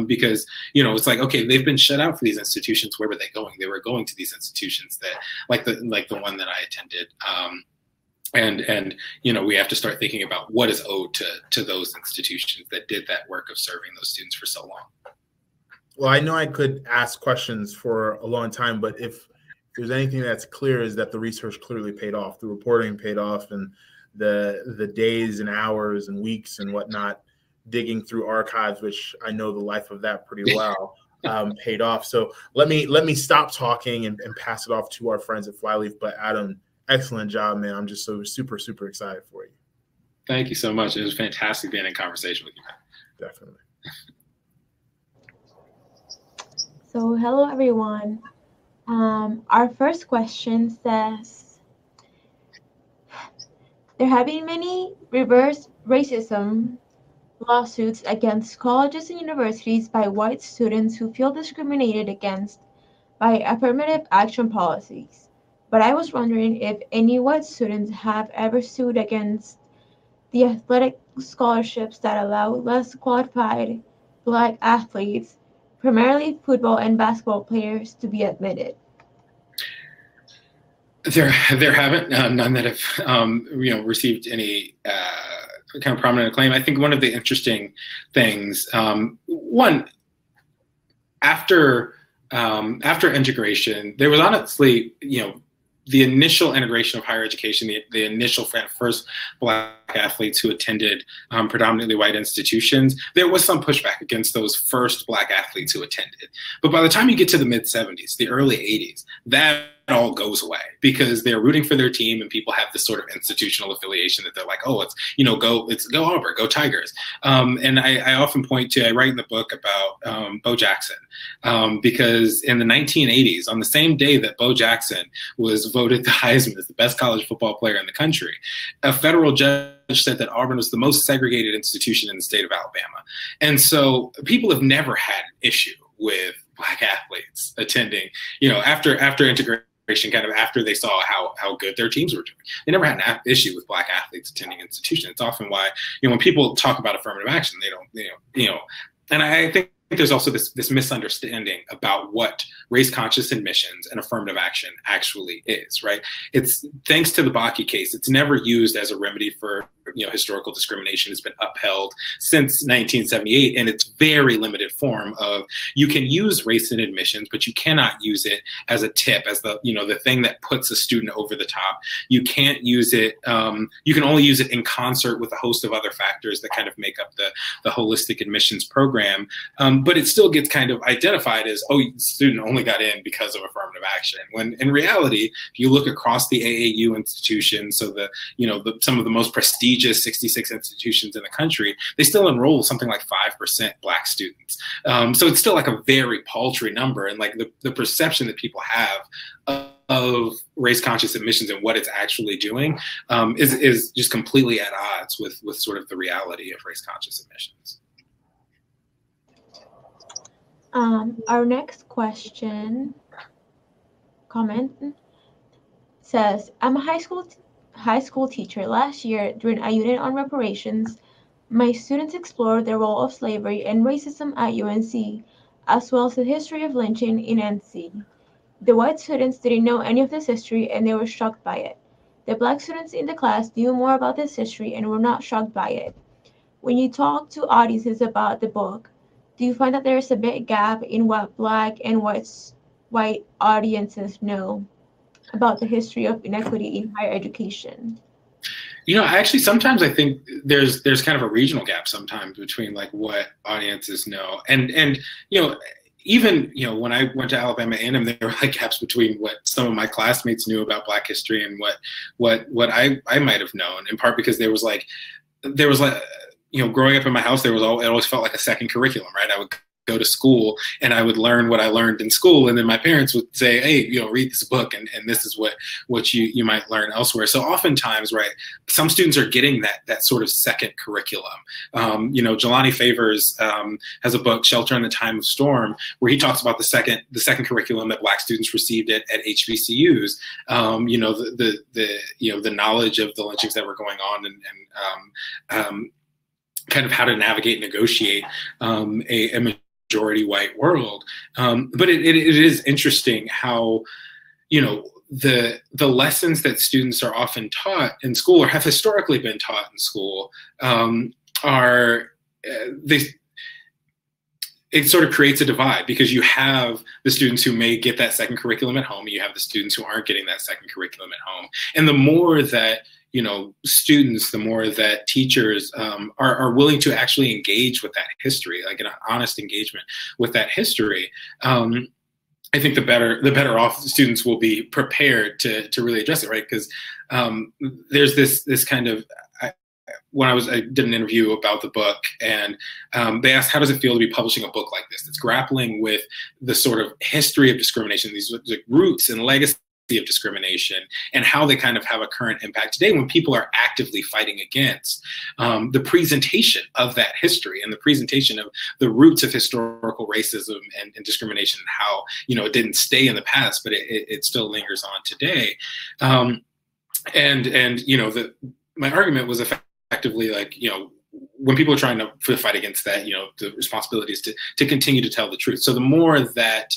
because, you know, it's like, okay, they've been shut out for these institutions. Where were they going? They were going to these institutions that, like the one that I attended. And you know, we have to start thinking about what is owed to those institutions that did that work of serving those students for so long. Well, I know I could ask questions for a long time, but if there's anything that's clear is that the research clearly paid off. The reporting paid off, and the days and hours and weeks and whatnot digging through archives, which I know the life of that pretty well, paid off. So let me stop talking and pass it off to our friends at Flyleaf. But Adam, excellent job, man. I'm just so super, super excited for you. Thank you so much. It was fantastic being in conversation with you, man. Definitely. So hello, everyone. Our first question says, there have been many reverse racism lawsuits against colleges and universities by white students who feel discriminated against by affirmative action policies. But I was wondering if any white students have ever sued against the athletic scholarships that allow less qualified Black athletes, primarily football and basketball players, to be admitted. There haven't none that have received any kind of prominent acclaim. I think one of the interesting things, after integration, there was honestly, the initial integration of higher education, the initial first Black athletes who attended predominantly white institutions, there was some pushback against those first Black athletes who attended. But by the time you get to the mid-'70s, the early '80s, that all goes away because they're rooting for their team, and people have this sort of institutional affiliation that they're like, oh, go Auburn, go Tigers. And I often I write in the book about Bo Jackson, because in the 1980s, on the same day that Bo Jackson was voted the Heisman as the best college football player in the country, a federal judge said that Auburn was the most segregated institution in the state of Alabama. And so people have never had an issue with Black athletes attending, after integration, kind of after they saw how good their teams were doing. They never had an issue with Black athletes attending institutions. It's often why, when people talk about affirmative action, they don't, and I think there's also this misunderstanding about what race-conscious admissions and affirmative action actually is, right? It's thanks to the Bakke case, it's never used as a remedy for historical discrimination. Has been upheld since 1978 in its very limited form of, you can use race in admissions, but you cannot use it as a tip, as the thing that puts a student over the top. You can't use it. You can only use it in concert with a host of other factors that kind of make up the holistic admissions program. But it still gets kind of identified as, oh, the student only got in because of affirmative action. When in reality, if you look across the AAU institutions, so some of the most prestigious 66 institutions in the country, they still enroll something like 5% Black students. So it's still like a very paltry number. And like the perception that people have of race-conscious admissions and what it's actually doing is just completely at odds with sort of the reality of race-conscious admissions. Our next comment says, I'm a high school teacher. Last year, during a unit on reparations, my students explored the role of slavery and racism at UNC, as well as the history of lynching in NC. The white students didn't know any of this history and they were shocked by it. The black students in the class knew more about this history and were not shocked by it. When you talk to audiences about the book, do you find that there is a big gap in what black and white audiences know about the history of inequity in higher education? You know, actually, sometimes I think there's kind of a regional gap sometimes between like what audiences know, and you know, even when I went to Alabama A&M, there were like gaps between what some of my classmates knew about Black history and what I might have known. In part because there was like growing up in my house, it always felt like a second curriculum, right? I would go to school and I would learn what I learned in school, and then my parents would say, hey, read this book and this is what you might learn elsewhere. So oftentimes, right, some students are getting that sort of second curriculum. Jelani Favors has a book, Shelter in the Time of Storm, where he talks about the second curriculum that Black students received at HBCUs. The knowledge of the lynchings that were going on and kind of how to navigate, negotiate a majority white world. But it is interesting how, the lessons that students are often taught in school or have historically been taught in school it sort of creates a divide, because you have the students who may get that second curriculum at home, and you have the students who aren't getting that second curriculum at home. And the more that students, the more that teachers are willing to actually engage with that history, like an honest engagement with that history, I think the better off students will be prepared to really address it, right? Because there's this kind of, I did an interview about the book, and they asked, how does it feel to be publishing a book like this that's grappling with the sort of history of discrimination, these like roots and legacy of discrimination, and how they kind of have a current impact today when people are actively fighting against the presentation of that history and the presentation of the roots of historical racism and discrimination, and how it didn't stay in the past, but it still lingers on today. My argument was effectively like, when people are trying to fight against that, the responsibility is to continue to tell the truth. So the more that,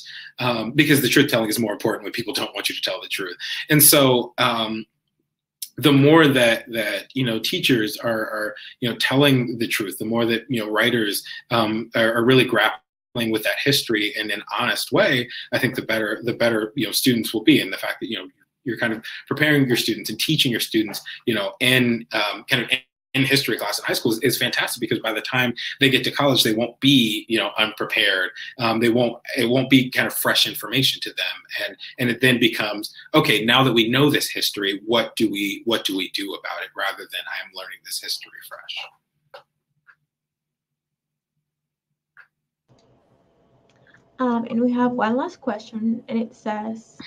because the truth telling is more important when people don't want you to tell the truth. And so the more that teachers are telling the truth, the more that writers are really grappling with that history in an honest way, I think the better students will be. And the fact that you're kind of preparing your students and teaching your students in kind of in history class in high school is fantastic, because by the time they get to college, they won't be unprepared. It won't be kind of fresh information to them, and it then becomes, okay, now that we know this history, what do we do about it, rather than I am learning this history fresh. And we have one last question, and it says,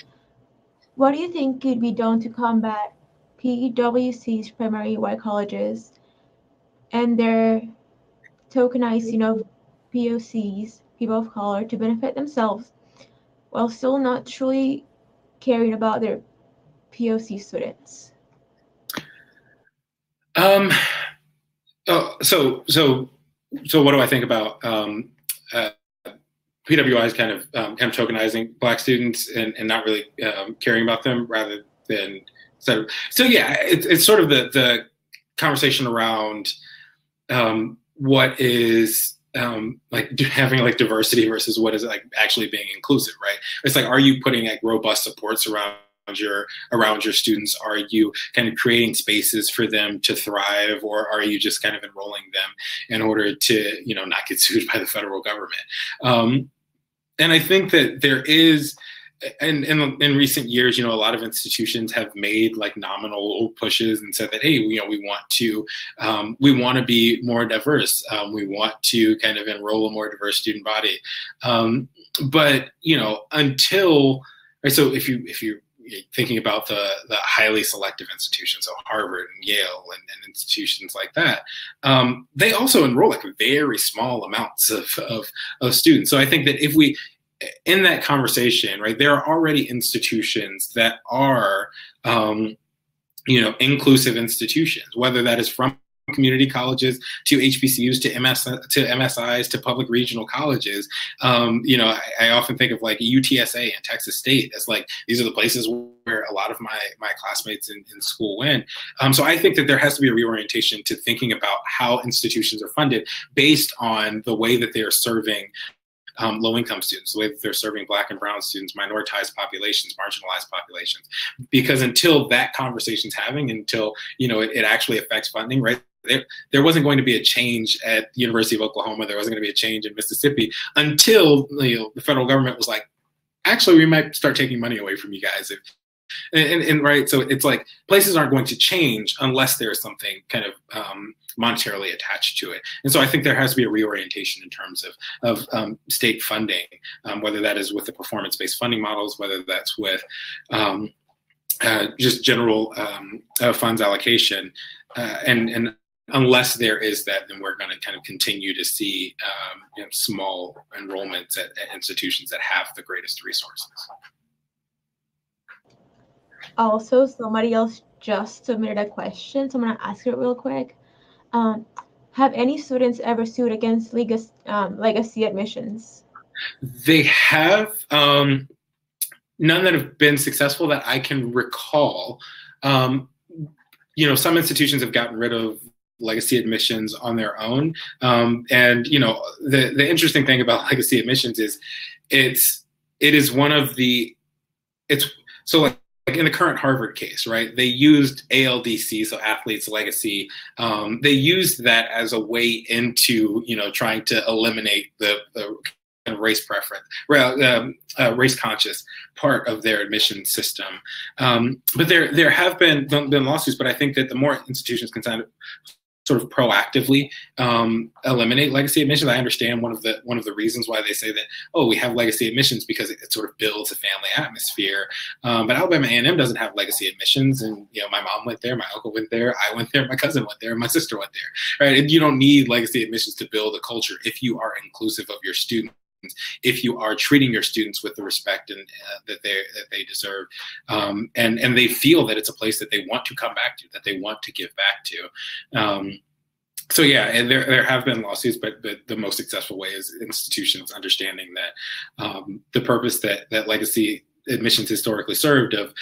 what do you think could be done to combat PWC's primary white colleges and their tokenizing of POCs, people of color, to benefit themselves while still not truly caring about their POC students? So what do I think about PWIs kind of tokenizing Black students and not really caring about them, rather than so yeah, it's sort of the conversation around what is like having like diversity versus what is like actually being inclusive, right? It's like, are you putting like robust supports around your students? Are you kind of creating spaces for them to thrive, or are you just kind of enrolling them in order to not get sued by the federal government? And I think that there is, in recent years, a lot of institutions have made like nominal pushes and said that, hey, we want to be more diverse. We want to kind of enroll a more diverse student body. But until, right, so if you thinking about the highly selective institutions, so Harvard and Yale and institutions like that, they also enroll like very small amounts of students. So I think that if we, in that conversation, right, there are already institutions that are, inclusive institutions, whether that is from community colleges to HBCUs to MSIs to public regional colleges. I often think of like UTSA and Texas State as like, these are the places where a lot of my classmates in school went. So I think that there has to be a reorientation to thinking about how institutions are funded based on the way that they are serving low-income students, the way that they're serving Black and brown students, minoritized populations, marginalized populations. Because until that conversation's having, until it actually affects funding, right? There wasn't going to be a change at the University of Oklahoma. There wasn't going to be a change in Mississippi until the federal government was like, actually, we might start taking money away from you guys. And right, so it's like places aren't going to change unless there's something kind of monetarily attached to it. And so I think there has to be a reorientation in terms of state funding, whether that is with the performance-based funding models, whether that's with just general funds allocation, and unless there is that, then we're going to kind of continue to see small enrollments at institutions that have the greatest resources. Also, somebody else just submitted a question, so I'm going to ask it real quick. Have any students ever sued against legacy admissions? They have, none that have been successful that I can recall. Some institutions have gotten rid of legacy admissions on their own. The interesting thing about legacy admissions is so like in the current Harvard case, right? They used ALDC, so Athletes Legacy. They used that as a way into, trying to eliminate the kind of race preference, race conscious part of their admission system. But there have been lawsuits, but I think that the more institutions can sort of proactively eliminate legacy admissions. I understand one of the reasons why they say that, we have legacy admissions because it sort of builds a family atmosphere. But Alabama A&M doesn't have legacy admissions, and my mom went there, my uncle went there, I went there, my cousin went there, my sister went there, right? And you don't need legacy admissions to build a culture if you are inclusive of your students, if you are treating your students with the respect and that they deserve, and they feel that it's a place that they want to come back to, that they want to give back to. So yeah, and there have been lawsuits, but the most successful way is institutions understanding that the purpose that legacy admissions historically served of,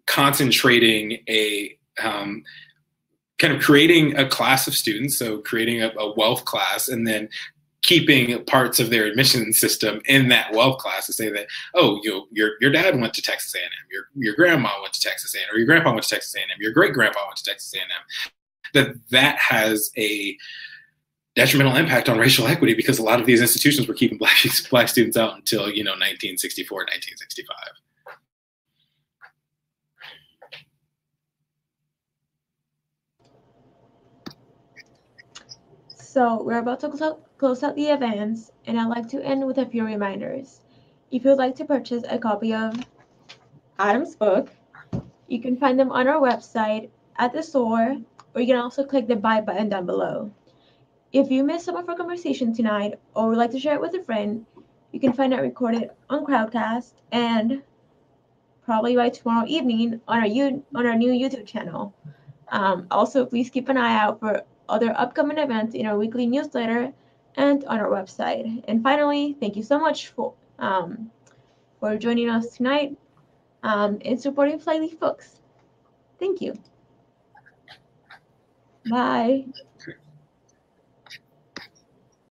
concentrating a kind of creating a class of students, so creating a wealth class, and then keeping parts of their admission system in that wealth class to say that, your dad went to Texas A&M, your grandma went to Texas A&M, or your grandpa went to Texas A&M, your great grandpa went to Texas A&M, that has a detrimental impact on racial equity, because a lot of these institutions were keeping black students out until 1964, 1965. So we're about to close out the events, and I'd like to end with a few reminders. If you'd like to purchase a copy of Adam's book, you can find them on our website at the store, or you can also click the buy button down below. If you missed some of our conversation tonight, or would like to share it with a friend, you can find it recorded on Crowdcast and probably by tomorrow evening on our new YouTube channel. Also, please keep an eye out for other upcoming events in our weekly newsletter and on our website. And finally, thank you so much for joining us tonight and supporting Flyleaf Books. Thank you. Bye.